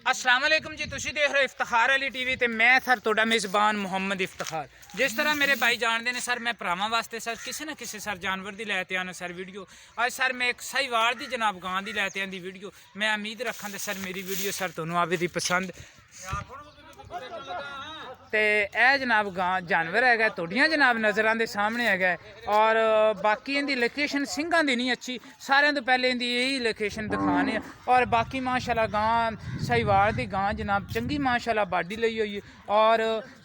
अस्सलाम वालेकुम जी, तुसी देख रहे हो इफ्तिखार अली टीवी ते मैं सर तुहाडा मेज़बान मुहम्मद इफ्तिखार। जिस तरह मेरे भाई जानते हैं सर, मैं भरावां वास्ते सर किसी ना किसी सर जानवर दी लैते आना सर वीडियो। अज सर मैं एक साहिवाल दी जनाब गां दी लैते आंदी वीडियो। मैं उम्मीद रखा ते सर मेरी वीडियो सर तुहानू आवे दी पसंद। तो यह जनाब गां जानवर है तुहाडियां जनाब नज़रां दे सामने है। और बाकी इनकी लोकेशन सिंघां दी नहीं अच्छी, सारे तो पहले इनकी यही लोकेशन दिखाने। और बाकी माशाल्लाह गां साहिवाल दी गां जनाब चंगी माशाल्लाह बाडी लई हुई है और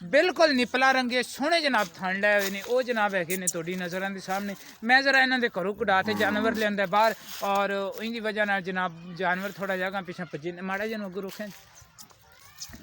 बिल्कुल निपला रंगे सोहने जनाब थन लै हुए ने। वो जनाब है ने तुहाडी नज़रां दे सामने। मैं जरा इन्हां दे घरों कढा के जानवर लियांदा बाहर और इनकी वजह नाल जनाब जानवर थोड़ा जगह पिछे भज्जे माड़ा जन अगों रुकें।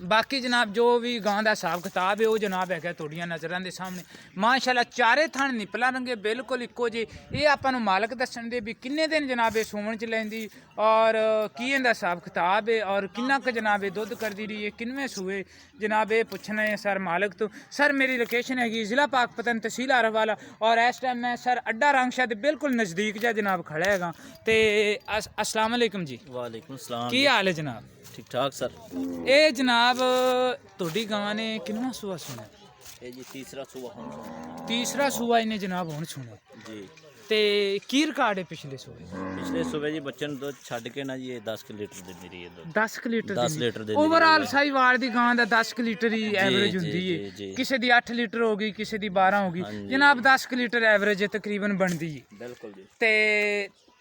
बाकी जनाब जो भी गां का हिसाब किताब है वो जनाब है तुहाडियां नज़रां दे सामने। माशाल्लाह चारे थन निपला रंगे बिल्कुल इक्को जे। ये आपां मालक दस्सण दे भी किन्ने दिन जनाब सूवन च लैंदी और की इहदा हिसाब किताब है और किन्ना क जनाब दुध करदी रही है, किनवें सूए जनाब ये पुछना है सर मालक तो। सर मेरी लोकेशन हैगी ज़िला पाकपतन तहसील आरवाला और इस टाइम मैं सर अड्डा रांगशाह दे बिल्कुल नज़दीक जा जनाब खड़ा हैगा। तो अस्सलाम वालेकुम जी। वालेकुम सलाम। की हाल है जनाब? ठीक ठाक सर। ये जनाब तुहाडी गां ने किन्ना सूआ सुना? ये जी तीसरा सूआ हुण। तीसरा सूआ इन्हें जनाब हुण सुना जी। ते की रिकॉर्ड है पिछले सूए? पिछले सूबे जी बच्चे ने दुध छड्ड के ना जी ये 10 लीटर दिंदी रही है दुध। 10 लीटर 10 लीटर दिंदी। ओवरऑल साहिवाल दी गां दा 10 लीटर ही एवरेज जी, हुंदी जी, है। जी। किसी दी 8 लीटर होगी, किसी दी 12 होगी। हाँ जी। जनाब 10 लीटर एवरेज तकरीबन बनदी है। बिल्कुल जी। ते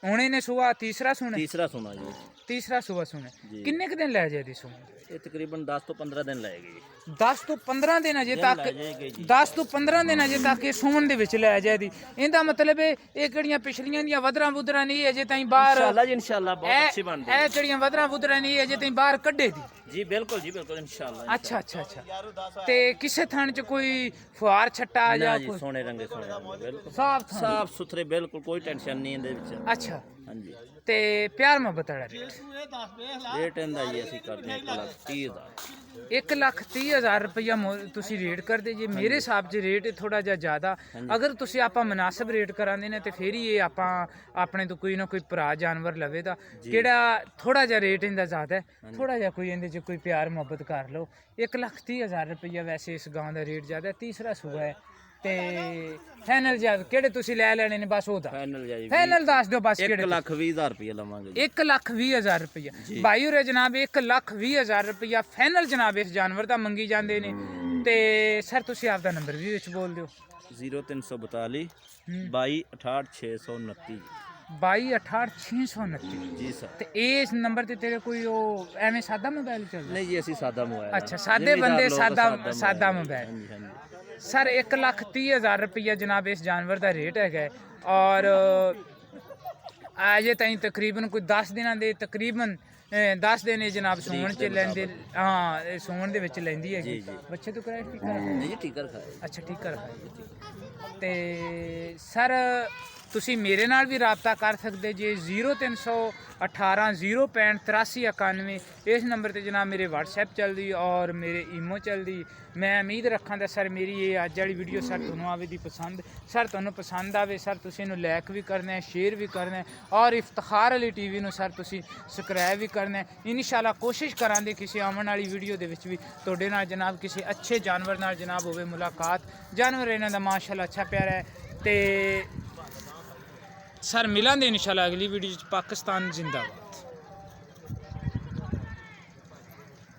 हुण इन्हें सूआ तीसरा सुना? तीसरा सुना जी। तीसरा सूआ सुना। जी। किन्ने क दिन लै जाए दी सुना? ये तकरीबन 10 तो 15 दिन लगेगी जी। 10 तो 15 दिन अजे दिन तक लै जाएगी जी। 10 तो 15 दिन अजे तक ये सूवन दे विच लै जाए दी। इंदा मतलब है ये किहड़ियां पिछलियां दियां वदरां वुदरां नहीं अजे ताईं बाहर इंशाल्लाह जी इंशाल्लाह बहुत अच्छी बन ए किहड़ियां वदरां वुदरां नहीं अजे ताईं बाहर कड्ढे दी। जी बिल्कुल इंशाल्लाह। अच्छा अच्छा अच्छा। ते किसे थान च कोई फुहार छट्टा ना या जी कोई सोने रंगे बिल्कुल साफ थान? साफ सुथरे बिल्कुल कोई टेंशन नहीं इहदे विच। अच्छा। हां जी। ते प्यार मोहब्बत वाला रेट रेट इंदा जी ਅਸੀਂ ਕਰਦੇ ਹਾਂ 1,30,000। 1,30,000 रुपया तुसी रेट कर दे जे। मेरे हिसाब से रेट थोड़ा जा ज़्यादा। अगर तुसी आपा मुनासिब रेट करांदे ने तो फिर ही ये आपा अपने तो कोई ना कोई भरा जानवर लवे दा केड़ा थोड़ा जा रेट इंदा ज़्यादा है, थोड़ा जा कोई इंदे च कोई प्यार मोहब्बत कर लो। 1,30,000 रुपया वैसे इस गांव का रेट ज़्यादा है। तीसरा सूआ है ते फाइनल जा केड़े तुसी लै लेने ने बस ओदा फाइनल जी फाइनल दस दो बस केड़े 1,20,000 रुपया लवांगे जी। 1,20,000 रुपया भाई होरे जनाब 1,20,000 रुपया फाइनल जनाब इस जानवर का मंगी जाते हैं। तो सर तुसी आपका नंबर भी विच बोल दो। 0342 2268 629 2268 629 जी सर। ਤੇ ਇਸ ਨੰਬਰ ਤੇ ਤੇਰੇ ਕੋਈ ਉਹ ਐਵੇਂ ਸਾਦਾ ਮੋਬਾਈਲ ਚੱਲਦਾ? ਨਹੀਂ ਜੀ ਅਸੀਂ ਸਾਦਾ ਮੋਬਾਈਲ। ਅੱਛਾ ਸਾਦੇ ਬੰਦੇ ਸਾਦਾ ਮੋਬਾਈਲ। ਮੋਬਾਈਲ। ਹਾਂਜੀ ਹਾਂਜੀ। सर 1,30,000 रुपया जनाब इस जानवर का रेट है और अजे ताईं तकरीबन कोई 10 दिनों के तकरीबन 10 दिन जनाब सूवन च लेंदे। हाँ सूवन दे विच लैंदी है। बच्चे तो कराए टीका ਨਹੀਂ ਜੀ ਟੀਕਾ ਰਖਾਇਆ। अच्छा टीका रखाया। तो सर ਤੁਸੀਂ ਮੇਰੇ ਨਾਲ ਵੀ ਰਾਬਤਾ ਕਰ ਸਕਦੇ ਜੇ 0318 065 83 91 इस नंबर ਤੇ जनाब मेरे WhatsApp चलदी और मेरे ईमो चलदी। मैं उम्मीद रखा तो सर मेरी ये अज वाली वीडियो सर ਤੁਹਾਨੂੰ आवे दी पसंद। सर ਤੁਹਾਨੂੰ पसंद आवे सर ਤੁਸੀਂ ਇਹਨੂੰ लाइक भी करना है, शेयर भी करना है और इफ्तिखार अली टीवी ਨੂੰ सर ਤੁਸੀਂ सब्सक्राइब भी करना है। इंशाल्लाह कोशिश करांगे किसी आने वाली वीडियो ਦੇ ਵਿੱਚ ਵੀ ਤੁਹਾਡੇ ਨਾਲ जनाब किसी अच्छे जानवर ਨਾਲ जनाब होवे मुलाकात। जानवर ਇਹਨਾਂ ਦਾ माशाल्लाह अच्छा प्यारा है। तो सर मिलांगे इंशाल्लाह अगली वीडियो। पाकिस्तान जिंदाबाद।